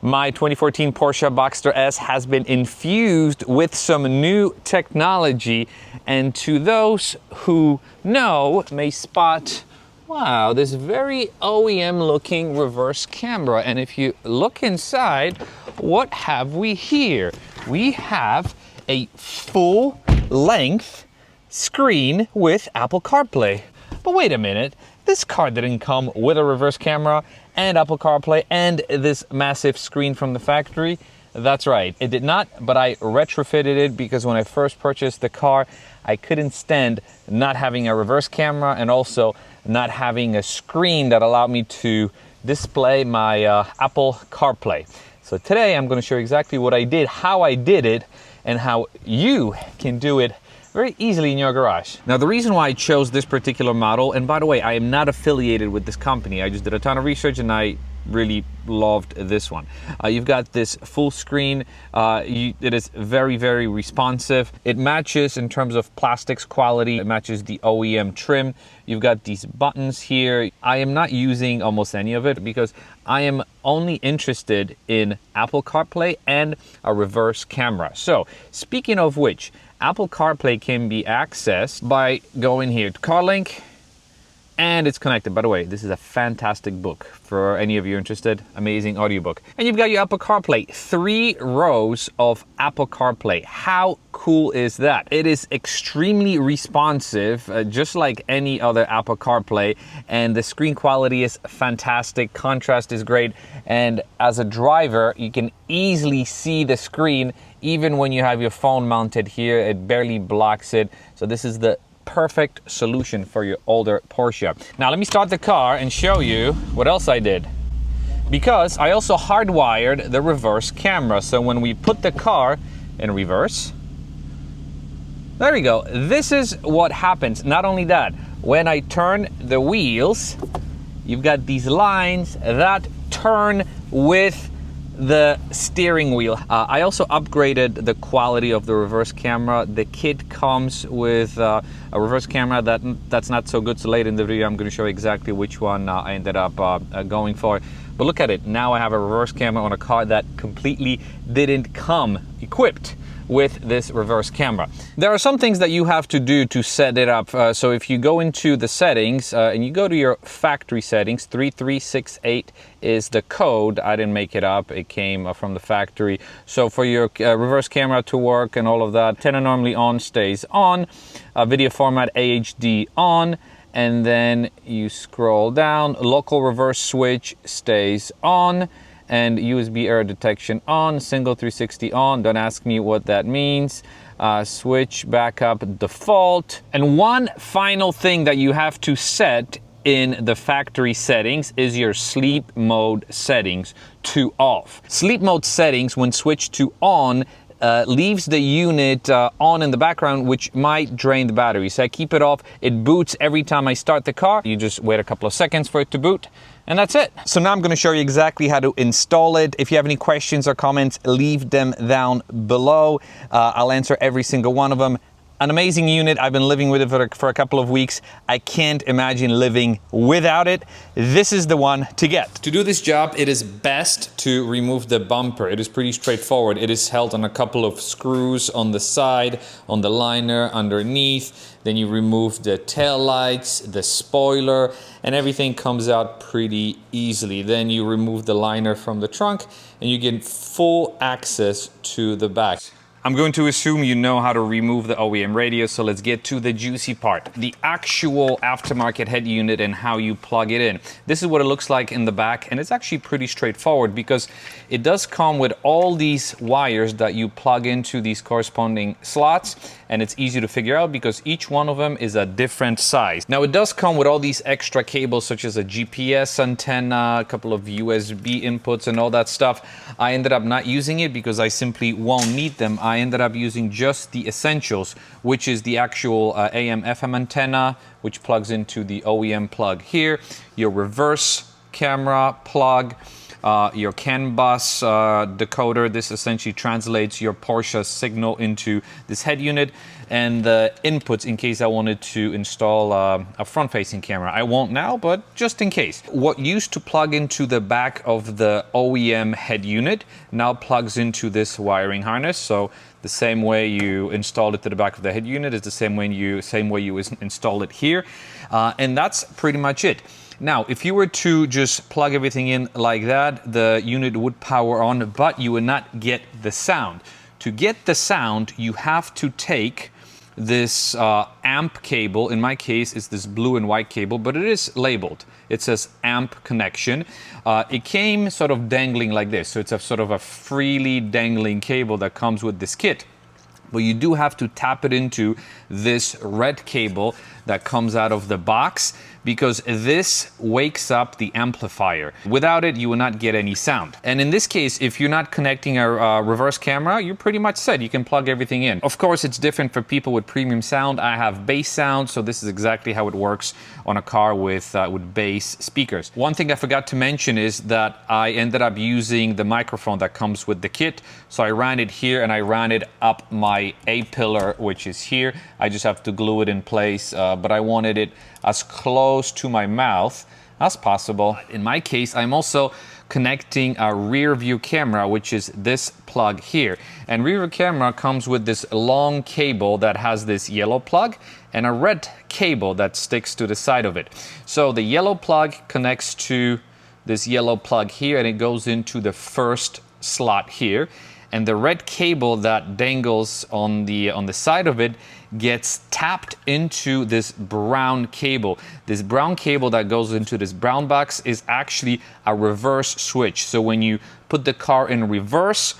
My 2014 Porsche Boxster S has been infused with some new technology, and to those who know may spot, wow, this very OEM looking reverse camera. And if you look inside, what have we here? We have a full length screen with Apple CarPlay. But wait a minute, this car didn't come with a reverse camera and Apple CarPlay and this massive screen from the factory. That's right, it did not, but I retrofitted it because when I first purchased the car, I couldn't stand not having a reverse camera and also not having a screen that allowed me to display my Apple CarPlay. So today I'm going to show you exactly what I did, how I did it, and how you can do it very easily in your garage. Now, the reason why I chose this particular model, and by the way, I am not affiliated with this company. I just did a ton of research and I really loved this one. You've got this full screen. It is very, very responsive. It matches in terms of plastics quality. It matches the OEM trim. You've got these buttons here. I am not using almost any of it because I am only interested in Apple CarPlay and a reverse camera. So speaking of which, Apple CarPlay can be accessed by going here to CarLink, and it's connected. By the way, this is a fantastic book for any of you interested. Amazing audiobook. And you've got your Apple CarPlay, 3 rows of Apple CarPlay. How cool is that? It is extremely responsive, just like any other Apple CarPlay, and the screen quality is fantastic. Contrast is great, and as a driver, you can easily see the screen even when you have your phone mounted here. It barely blocks it. So this is the perfect solution for your older Porsche. Now let me start the car and show you what else I did, because I also hardwired the reverse camera. So when we put the car in reverse, there we go. This is what happens. Not only that, when I turn the wheels, you've got these lines that turn with the steering wheel. I also upgraded the quality of the reverse camera. The kit comes with a reverse camera that's not so good. So later in the video, I'm going to show you exactly which one I ended up going for. But look at it. Now I have a reverse camera on a car that completely didn't come equipped with this reverse camera. There are some things that you have to do to set it up. So if you go into the settings and you go to your factory settings, 3368 is the code. I didn't make it up, it came from the factory. So for your reverse camera to work and all of that, antenna normally on stays on, video format AHD on, and then you scroll down, local reverse switch stays on, and USB error detection on, single 360 on. Don't ask me what that means. Switch backup default. And one final thing that you have to set in the factory settings is your sleep mode settings to off. Sleep mode settings, when switched to on, leaves the unit on in the background, which might drain the battery. So I keep it off. It boots every time I start the car. You just wait a couple of seconds for it to boot, and that's it. So now I'm going to show you exactly how to install it. If you have any questions or comments, leave them down below. I'll answer every single one of them. An amazing unit. I've been living with it for a couple of weeks. I can't imagine living without it. This is the one to get. To do this job, it is best to remove the bumper. It is pretty straightforward. It is held on a couple of screws on the side, on the liner, underneath. Then you remove the tail lights, the spoiler, and everything comes out pretty easily. Then you remove the liner from the trunk and you get full access to the back. I'm going to assume you know how to remove the OEM radio, so let's get to the juicy part. The actual aftermarket head unit and how you plug it in. This is what it looks like in the back, and it's actually pretty straightforward because it does come with all these wires that you plug into these corresponding slots, and it's easy to figure out because each one of them is a different size. Now it does come with all these extra cables such as a GPS antenna, a couple of USB inputs and all that stuff. I ended up not using it because I simply won't need them. I ended up using just the essentials, which is the actual AM/FM antenna, which plugs into the OEM plug here, your reverse camera plug, your CAN bus decoder. This essentially translates your Porsche signal into this head unit, and the inputs in case I wanted to install a front-facing camera. I won't now, but just in case. What used to plug into the back of the OEM head unit now plugs into this wiring harness. So the same way you installed it to the back of the head unit is the same way you install it here. And that's pretty much it. Now, if you were to just plug everything in like that, the unit would power on, but you would not get the sound. To get the sound, you have to take this amp cable. In my case, it's this blue and white cable, but it is labeled. It says amp connection. It came sort of dangling like this. So it's a sort of a freely dangling cable that comes with this kit. But you do have to tap it into this red cable that comes out of the box, because this wakes up the amplifier. Without it, you will not get any sound. And in this case, if you're not connecting a reverse camera, you're pretty much set. You can plug everything in. Of course, it's different for people with premium sound. I have bass sound, so this is exactly how it works on a car with bass speakers. One thing I forgot to mention is that I ended up using the microphone that comes with the kit. So I ran it here and I ran it up my A-pillar, which is here. I just have to glue it in place, but I wanted it as close to my mouth as possible. In my case, I'm also connecting a rear view camera, which is this plug here. And rear view camera comes with this long cable that has this yellow plug and a red cable that sticks to the side of it. So the yellow plug connects to this yellow plug here, and it goes into the first slot here. And the red cable that dangles on the side of it gets tapped into this brown cable. This brown cable that goes into this brown box is actually a reverse switch. So when you put the car in reverse,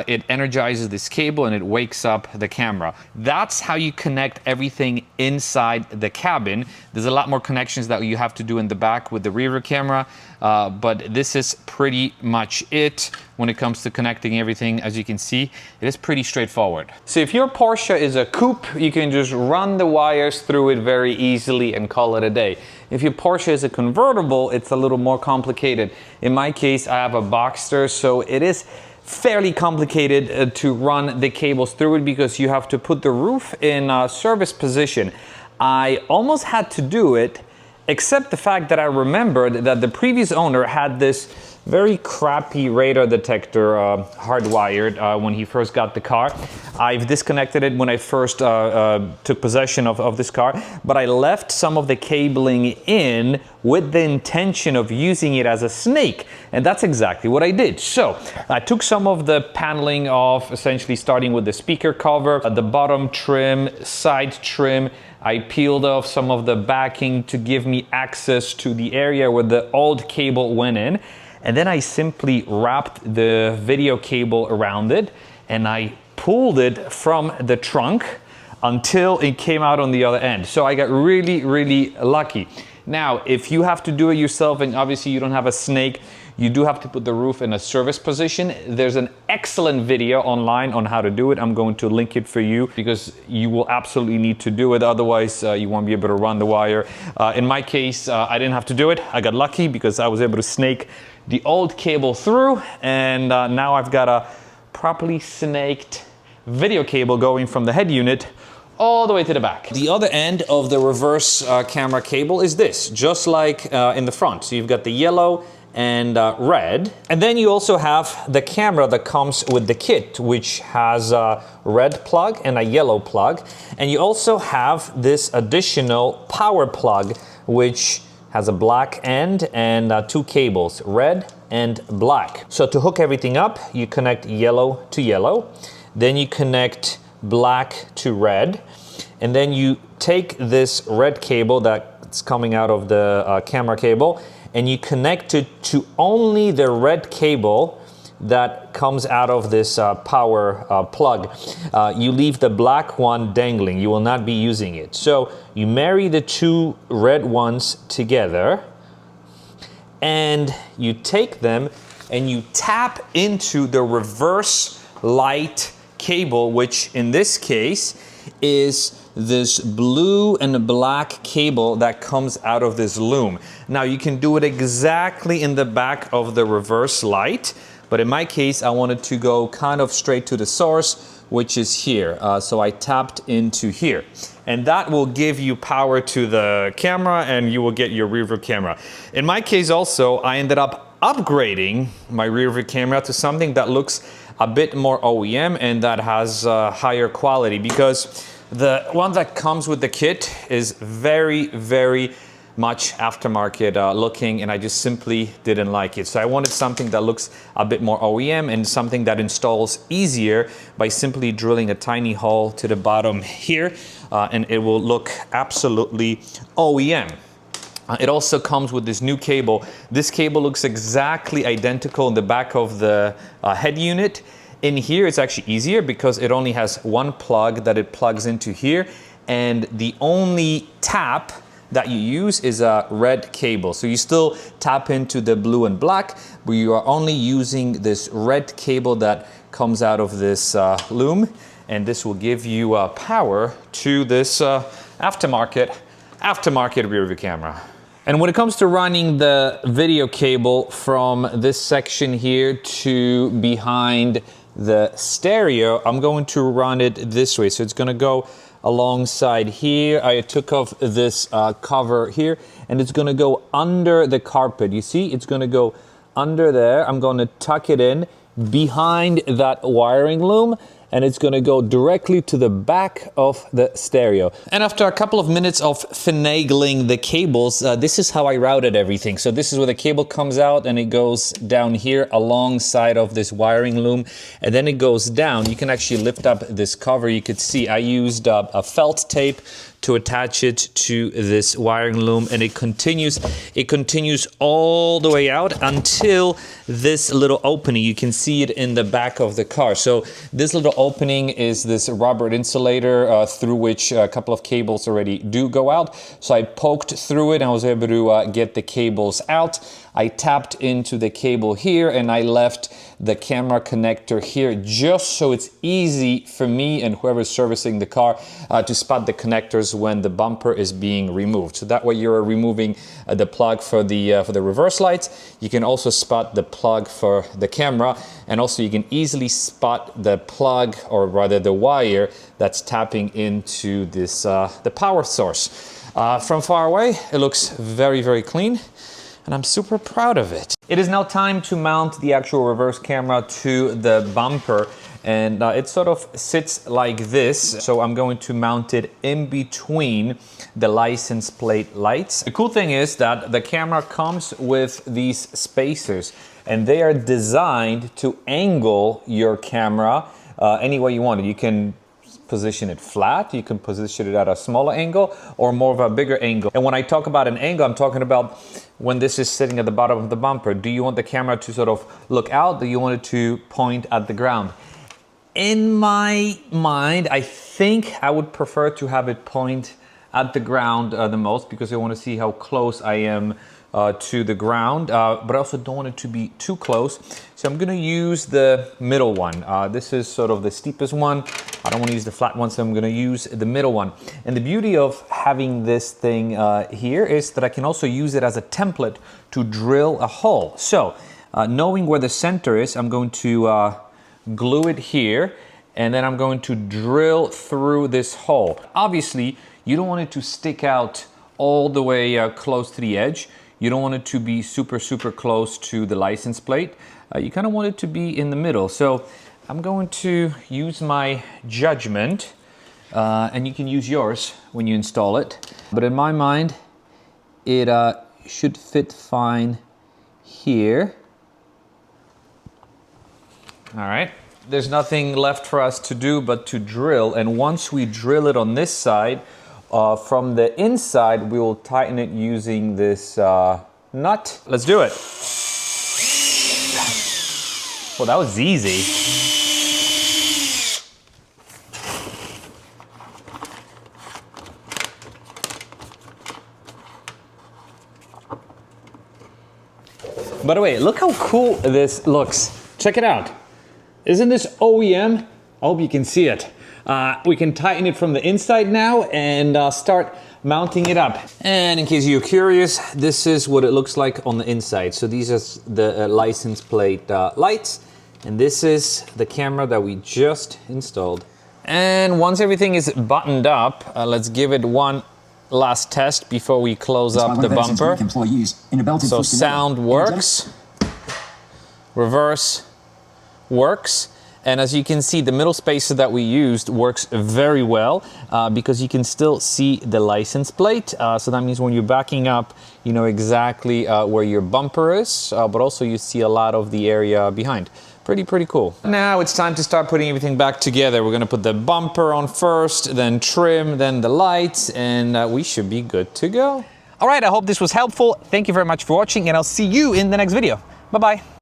it energizes this cable and it wakes up the camera. That's how you connect everything inside the cabin. There's a lot more connections that you have to do in the back with the rear camera, but this is pretty much it when it comes to connecting everything. As you can see, it is pretty straightforward. So if your Porsche is a coupe, you can just run the wires through it very easily and call it a day. If your Porsche is a convertible, it's a little more complicated. In my case, I have a Boxster, so it is fairly complicated to run the cables through it, because you have to put the roof in service position. I almost had to do it, except the fact that I remembered that the previous owner had this very crappy radar detector hardwired when he first got the car. I've disconnected it when I first took possession of this car, but I left some of the cabling in with the intention of using it as a snake, and that's exactly what I did. So I took some of the paneling off, essentially starting with the speaker cover, the bottom trim, side trim. I peeled off some of the backing to give me access to the area where the old cable went in. And then I simply wrapped the video cable around it, and I pulled it from the trunk until it came out on the other end. So I got really, really lucky. Now, if you have to do it yourself, and obviously you don't have a snake, you do have to put the roof in a service position. There's an excellent video online on how to do it. I'm going to link it for you, because you will absolutely need to do it. Otherwise, you won't be able to run the wire. In my case, I didn't have to do it. I got lucky because I was able to snake the old cable through, and now I've got a properly snaked video cable going from the head unit all the way to the back. The other end of the reverse camera cable is this, just like in the front. So you've got the yellow and red, and then you also have the camera that comes with the kit, which has a red plug and a yellow plug, and you also have this additional power plug, which has a black end and two cables, red and black. So to hook everything up, you connect yellow to yellow, then you connect black to red, and then you take this red cable that's coming out of the camera cable, and you connect it to only the red cable that comes out of this power plug. You leave the black one dangling. You will not be using it. So you marry the two red ones together, and you take them and you tap into the reverse light cable, which in this case is this blue and black cable that comes out of this loom. Now you can do it exactly in the back of the reverse light, but in my case I wanted to go kind of straight to the source, which is here. So I tapped into here, and that will give you power to the camera and you will get your rear view camera. In my case also, I ended up upgrading my rear view camera to something that looks a bit more OEM and that has higher quality, because the one that comes with the kit is very, very much aftermarket looking, and I just simply didn't like it. So I wanted something that looks a bit more OEM and something that installs easier by simply drilling a tiny hole to the bottom here, and it will look absolutely OEM. It also comes with this new cable. This cable looks exactly identical in the back of the head unit. In here it's actually easier because it only has one plug that it plugs into here, and the only tap that you use is a red cable. So you still tap into the blue and black, but you are only using this red cable that comes out of this loom, and this will give you power to this aftermarket rear view camera. And when it comes to running the video cable from this section here to behind the stereo, I'm going to run it this way. So it's going to go alongside here. I took off this cover here, and it's going to go under the carpet. You see, it's going to go under there. I'm going to tuck it in behind that wiring loom, and it's going to go directly to the back of the stereo. And after a couple of minutes of finagling the cables, this is how I routed everything. So this is where the cable comes out, and it goes down here alongside of this wiring loom, and then it goes down. You can actually lift up this cover. You could see I used a felt tape to attach it to this wiring loom, and it continues all the way out until this little opening. You can see it in the back of the car. So this little opening is this rubber insulator through which a couple of cables already do go out. So I poked through it and I was able to get the cables out. I tapped into the cable here, and I left the camera connector here just so it's easy for me and whoever's servicing the car to spot the connectors when the bumper is being removed. So that way you're removing the plug for the reverse lights. You can also spot the plug for the camera, and also you can easily spot the plug, or rather the wire that's tapping into this the power source. From far away, it looks very, very clean, and I'm super proud of it. It is now time to mount the actual reverse camera to the bumper, and it sort of sits like this. So I'm going to mount it in between the license plate lights. The cool thing is that the camera comes with these spacers, and they are designed to angle your camera any way you want it. You can position it flat, you can position it at a smaller angle or more of a bigger angle. And when I talk about an angle, I'm talking about when this is sitting at the bottom of the bumper. Do you want the camera to sort of look out? Do you want it to point at the ground? In my mind, I think I would prefer to have it point at the ground the most, because I want to see how close I am to the ground, but I also don't want it to be too close. So I'm going to use the middle one. This is sort of the steepest one. I don't want to use the flat one, so I'm going to use the middle one. And the beauty of having this thing here is that I can also use it as a template to drill a hole. So knowing where the center is, I'm going to glue it here, and then I'm going to drill through this hole. Obviously, you don't want it to stick out all the way close to the edge. You don't want it to be super, super close to the license plate. You kind of want it to be in the middle. So I'm going to use my judgment, and you can use yours when you install it. But in my mind, it should fit fine here. All right. There's nothing left for us to do but to drill. And once we drill it on this side, from the inside, we will tighten it using this nut. Let's do it. Well, that was easy. By the way, look how cool this looks. Check it out. Isn't this OEM? I hope you can see it. We can tighten it from the inside now and start mounting it up. And in case you're curious, this is what it looks like on the inside. So these are the license plate lights, and this is the camera that we just installed. And once everything is buttoned up, let's give it one last test before we close up the bumper. So sound works, reverse works. And as you can see, the middle spacer that we used works very well because you can still see the license plate. So that means when you're backing up, you know exactly where your bumper is, but also you see a lot of the area behind. Pretty cool. Now it's time to start putting everything back together. We're gonna put the bumper on first, then trim, then the lights, and we should be good to go. All right, I hope this was helpful. Thank you very much for watching, and I'll see you in the next video. Bye-bye.